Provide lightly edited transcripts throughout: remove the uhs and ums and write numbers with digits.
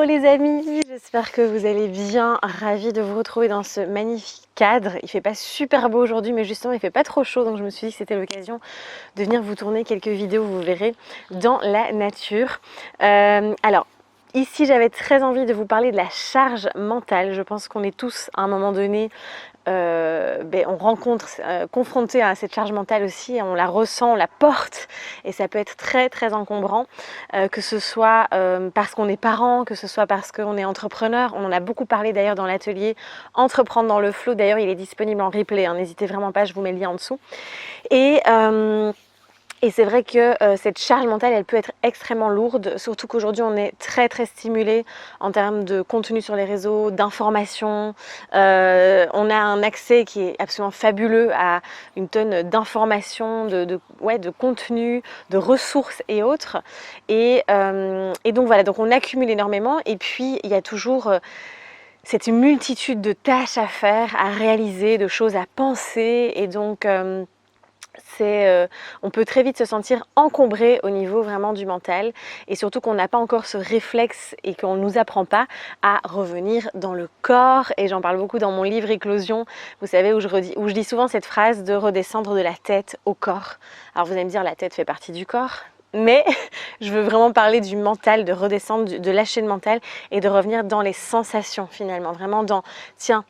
Hello les amis, j'espère que vous allez bien, ravie de vous retrouver dans ce magnifique cadre. Il fait pas super beau aujourd'hui mais justement il fait pas trop chaud, donc je me suis dit que c'était l'occasion de venir vous tourner quelques vidéos, vous verrez, dans la nature. Alors ici j'avais très envie de vous parler de la charge mentale. Je pense qu'on est tous à un moment donné on rencontre, confronté à cette charge mentale aussi, on la ressent, on la porte et ça peut être très très encombrant, que ce soit parce qu'on est parent, que ce soit parce qu'on est entrepreneur. On en a beaucoup parlé d'ailleurs dans l'atelier Entreprendre dans le flow, d'ailleurs il est disponible en replay, hein, n'hésitez vraiment pas, je vous mets le lien en dessous. Et c'est vrai que cette charge mentale, elle peut être extrêmement lourde, surtout qu'aujourd'hui on est très très stimulé en termes de contenu sur les réseaux, d'informations. On a un accès qui est absolument fabuleux à une tonne d'informations, de contenu, de ressources et autres. Et donc voilà, donc on accumule énormément et puis il y a toujours cette multitude de tâches à faire, à réaliser, de choses à penser et donc on peut très vite se sentir encombré au niveau vraiment du mental et surtout qu'on n'a pas encore ce réflexe et qu'on ne nous apprend pas à revenir dans le corps. Et j'en parle beaucoup dans mon livre Éclosion, vous savez, où je dis souvent cette phrase de redescendre de la tête au corps. Alors vous allez me dire, la tête fait partie du corps, mais je veux vraiment parler du mental, de redescendre, de lâcher le mental et de revenir dans les sensations finalement, vraiment dans, tiens,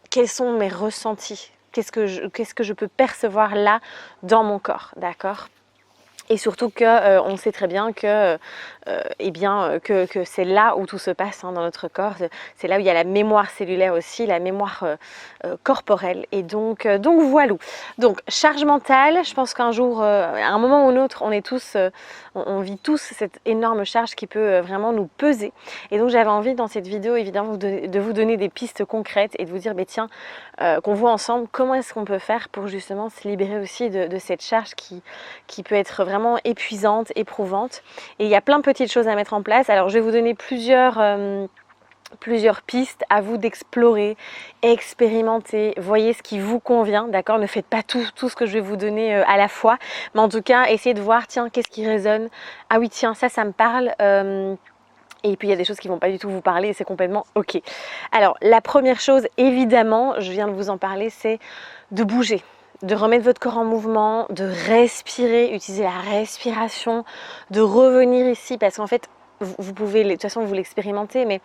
quels sont mes ressentis ? Qu'est-ce que je peux percevoir là dans mon corps, d'accord ? Et surtout que on sait très bien que c'est là où tout se passe, hein, dans notre corps. C'est là où il y a la mémoire cellulaire aussi, la mémoire corporelle. Et donc voilà. Donc charge mentale, je pense qu'un jour, à un moment ou un autre, on vit tous cette énorme charge qui peut vraiment nous peser. Et donc j'avais envie dans cette vidéo évidemment de vous donner des pistes concrètes et de vous dire, tiens, qu'on voit ensemble comment est-ce qu'on peut faire pour justement se libérer aussi de cette charge qui peut être vraiment épuisante, éprouvante. Et il y a plein de petites choses à mettre en place. Alors je vais vous donner plusieurs pistes à vous d'explorer, expérimenter, voyez ce qui vous convient, d'accord ? Ne faites pas tout ce que je vais vous donner à la fois, mais en tout cas essayez de voir, tiens, qu'est-ce qui résonne ? Ah oui, tiens, ça me parle. Et puis il y a des choses qui ne vont pas du tout vous parler et c'est complètement ok. Alors la première chose, évidemment, je viens de vous en parler, c'est de bouger, de remettre votre corps en mouvement, de respirer, utiliser la respiration, de revenir ici parce qu'en fait, vous pouvez, de toute façon vous l'expérimentez, mais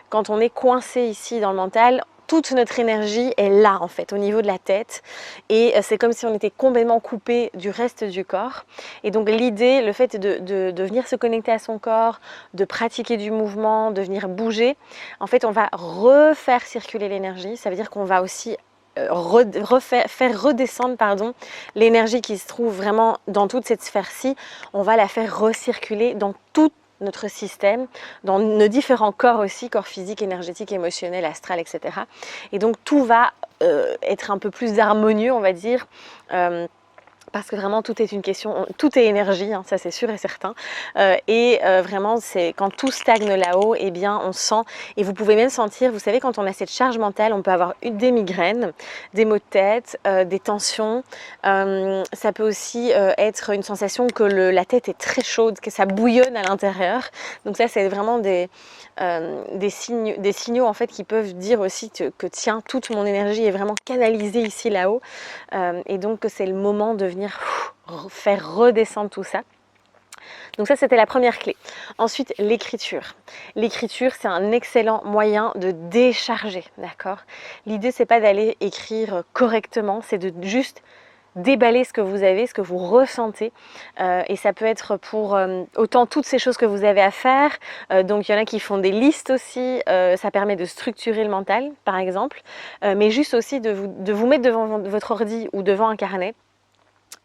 quand on est coincé ici dans le mental, toute notre énergie est là en fait, au niveau de la tête et c'est comme si on était complètement coupé du reste du corps. Et donc l'idée, le fait de venir se connecter à son corps, de pratiquer du mouvement, de venir bouger, en fait on va refaire circuler l'énergie. Ça veut dire qu'on va aussi faire redescendre l'énergie qui se trouve vraiment dans toute cette sphère-ci. On va la faire recirculer dans toute notre système, dans nos différents corps aussi, corps physique, énergétique, émotionnel, astral, etc. Et donc tout va être un peu plus harmonieux, on va dire, parce que vraiment tout est une question, tout est énergie, hein, ça c'est sûr et certain. Vraiment, c'est quand tout stagne là-haut, eh bien on sent, et vous pouvez même sentir, vous savez, quand on a cette charge mentale, on peut avoir des migraines, des maux de tête, des tensions. Ça peut aussi être une sensation que la tête est très chaude, que ça bouillonne à l'intérieur. Donc ça, c'est vraiment des signaux en fait qui peuvent dire aussi que tiens, toute mon énergie est vraiment canalisée ici là-haut, et donc que c'est le moment de venir faire redescendre tout ça. Donc ça, c'était la première clé. Ensuite, l'écriture. L'écriture, c'est un excellent moyen de décharger, d'accord ? L'idée, c'est pas d'aller écrire correctement, c'est de juste déballer ce que vous avez, ce que vous ressentez, et ça peut être pour autant toutes ces choses que vous avez à faire. Donc il y en a qui font des listes aussi, ça permet de structurer le mental par exemple, mais juste aussi de vous mettre devant votre ordi ou devant un carnet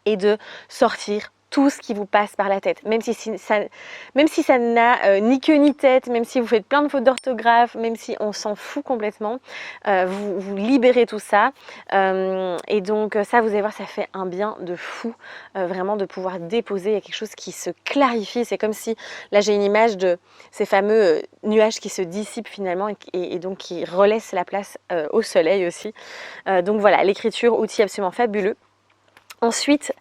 et de sortir tout ce qui vous passe par la tête, même si ça n'a ni queue ni tête, même si vous faites plein de fautes d'orthographe, même si on s'en fout complètement, vous libérez tout ça, et donc ça, vous allez voir, ça fait un bien de fou, vraiment de pouvoir déposer, il y a quelque chose qui se clarifie. C'est comme si, là j'ai une image de ces fameux nuages qui se dissipent finalement et donc qui relaissent la place au soleil aussi. Donc voilà, l'écriture, outil absolument fabuleux. Ensuite,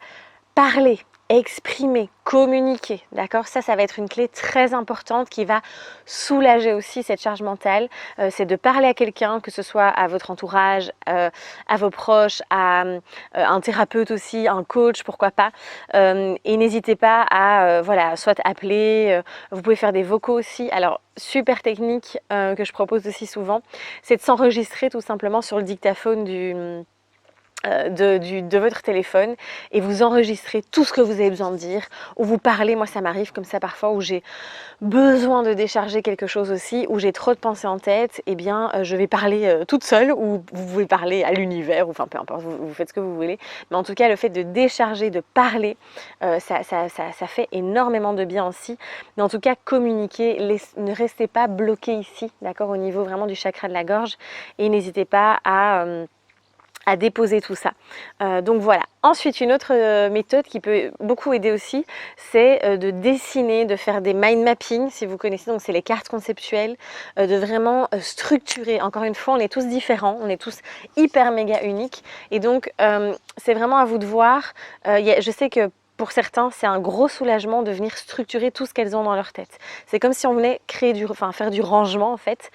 parler, exprimer, communiquer, d'accord? Ça va être une clé très importante qui va soulager aussi cette charge mentale. C'est de parler à quelqu'un, que ce soit à votre entourage, à vos proches, à un thérapeute aussi, un coach, pourquoi pas. Et n'hésitez pas à, voilà, soit appeler, vous pouvez faire des vocaux aussi. Alors, super technique que je propose aussi souvent, c'est de s'enregistrer tout simplement sur le dictaphone de votre téléphone et vous enregistrez tout ce que vous avez besoin de dire ou vous parlez. Moi ça m'arrive comme ça parfois où j'ai besoin de décharger quelque chose aussi, où j'ai trop de pensées en tête, et bien je vais parler toute seule, ou vous pouvez parler à l'univers, ou enfin peu importe, vous faites ce que vous voulez, mais en tout cas le fait de décharger, de parler, ça fait énormément de bien aussi. Mais en tout cas communiquez, ne restez pas bloqué ici, d'accord, au niveau vraiment du chakra de la gorge, et n'hésitez pas à déposer tout ça. Donc voilà. Ensuite, une autre méthode qui peut beaucoup aider aussi, c'est de dessiner, de faire des mind mapping, si vous connaissez, donc c'est les cartes conceptuelles, de vraiment structurer. Encore une fois, on est tous différents, on est tous hyper méga uniques, et donc c'est vraiment à vous de voir. Je sais que pour certains, c'est un gros soulagement de venir structurer tout ce qu'elles ont dans leur tête. C'est comme si on venait faire du rangement en fait.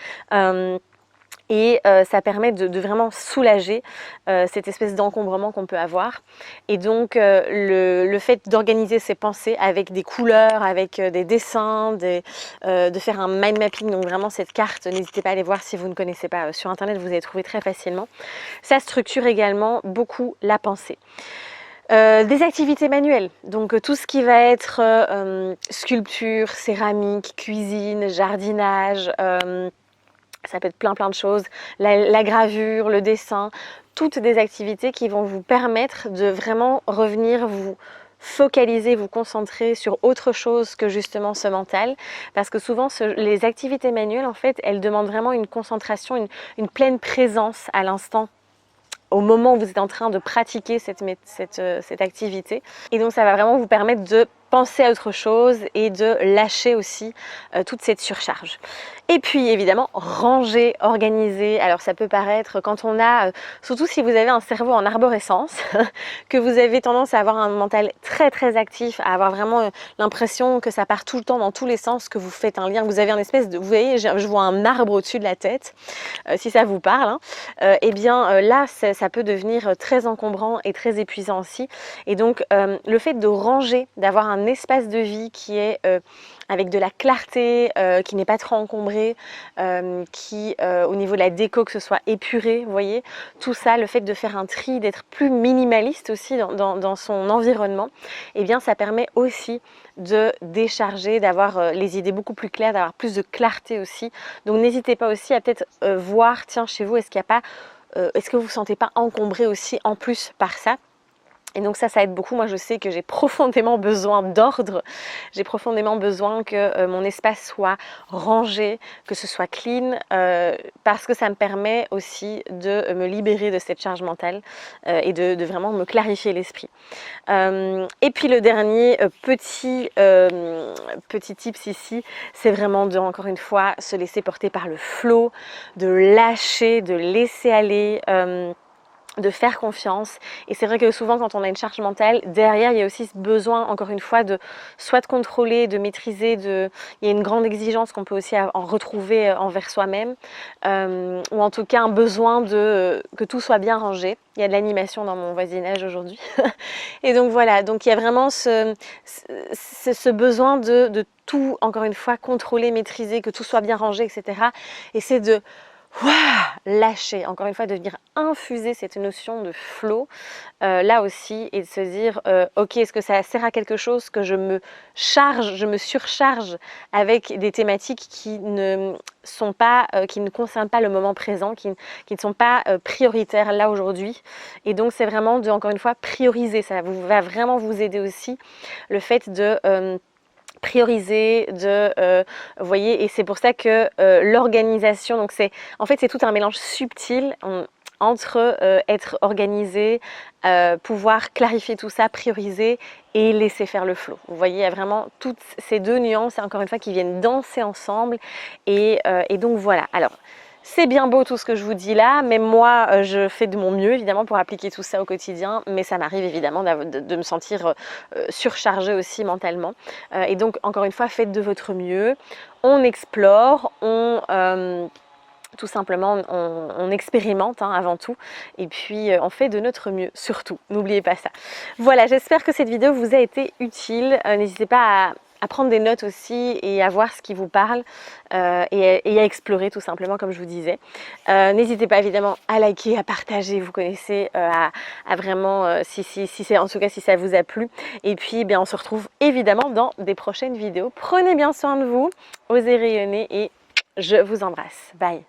Et ça permet de vraiment soulager cette espèce d'encombrement qu'on peut avoir. Et donc le fait d'organiser ses pensées avec des couleurs, avec des dessins, de faire un mind mapping, donc vraiment cette carte, n'hésitez pas à aller voir si vous ne connaissez pas sur internet, vous allez trouver très facilement. Ça structure également beaucoup la pensée. Des activités manuelles, donc tout ce qui va être sculpture, céramique, cuisine, jardinage, ça peut être plein de choses, la gravure, le dessin, toutes des activités qui vont vous permettre de vraiment revenir vous focaliser, vous concentrer sur autre chose que justement ce mental, parce que souvent les activités manuelles en fait elles demandent vraiment une concentration, une pleine présence à l'instant, au moment où vous êtes en train de pratiquer cette activité, et donc ça va vraiment vous permettre de penser à autre chose et de lâcher aussi toute cette surcharge. Et puis évidemment, ranger, organiser. Alors ça peut paraître, quand on a, surtout si vous avez un cerveau en arborescence, que vous avez tendance à avoir un mental très actif, à avoir vraiment l'impression que ça part tout le temps dans tous les sens, que vous faites un lien, vous avez un espèce de, vous voyez, je vois un arbre au-dessus de la tête, si ça vous parle, hein, et bien là ça peut devenir très encombrant et très épuisant aussi. Et donc le fait de ranger, d'avoir un espace de vie qui est avec de la clarté, qui n'est pas trop encombré, qui au niveau de la déco, que ce soit épuré, vous voyez, tout ça, le fait de faire un tri, d'être plus minimaliste aussi dans son environnement, eh bien ça permet aussi de décharger, d'avoir les idées beaucoup plus claires, d'avoir plus de clarté aussi. Donc n'hésitez pas aussi à peut-être voir, tiens, chez vous, est-ce qu'il n'y a pas, est-ce que vous ne vous sentez pas encombré aussi en plus par ça? Et donc ça aide beaucoup. Moi je sais que j'ai profondément besoin d'ordre, j'ai profondément besoin que mon espace soit rangé, que ce soit clean, parce que ça me permet aussi de me libérer de cette charge mentale et de vraiment me clarifier l'esprit. Et puis le dernier petit tips ici, c'est vraiment de, encore une fois, se laisser porter par le flow, de lâcher, de laisser aller, de faire confiance. Et c'est vrai que souvent quand on a une charge mentale, derrière il y a aussi ce besoin, encore une fois, de soit de contrôler, de maîtriser, il y a une grande exigence qu'on peut aussi en retrouver envers soi-même, ou en tout cas un besoin que tout soit bien rangé. Il y a de l'animation dans mon voisinage aujourd'hui. Et donc voilà, donc il y a vraiment ce besoin de tout, encore une fois, contrôler, maîtriser, que tout soit bien rangé, etc. Et c'est de lâcher, encore une fois, de venir infuser cette notion de flow là aussi, et de se dire ok, est-ce que ça sert à quelque chose que je me surcharge avec des thématiques qui ne sont pas, qui ne concernent pas le moment présent, qui ne sont pas prioritaires là aujourd'hui. Et donc c'est vraiment de, encore une fois, prioriser. Ça va vraiment vous aider aussi, le fait de prioriser, vous voyez, et c'est pour ça que l'organisation, donc c'est tout un mélange subtil entre être organisé, pouvoir clarifier tout ça, prioriser et laisser faire le flow. Vous voyez, il y a vraiment toutes ces deux nuances, encore une fois, qui viennent danser ensemble, et donc voilà. Alors, C'est bien beau tout ce que je vous dis là, mais moi je fais de mon mieux évidemment pour appliquer tout ça au quotidien, mais ça m'arrive évidemment de me sentir surchargée aussi mentalement. Et donc encore une fois, faites de votre mieux, on explore, tout simplement, on expérimente hein, avant tout et puis on fait de notre mieux, surtout, n'oubliez pas ça. Voilà, j'espère que cette vidéo vous a été utile. N'hésitez pas à prendre des notes aussi et à voir ce qui vous parle et à explorer tout simplement comme je vous disais. N'hésitez pas évidemment à liker, à partager, vous connaissez, à vraiment, si c'est en tout cas si ça vous a plu. Et puis bien, on se retrouve évidemment dans des prochaines vidéos. Prenez bien soin de vous, osez rayonner et je vous embrasse. Bye.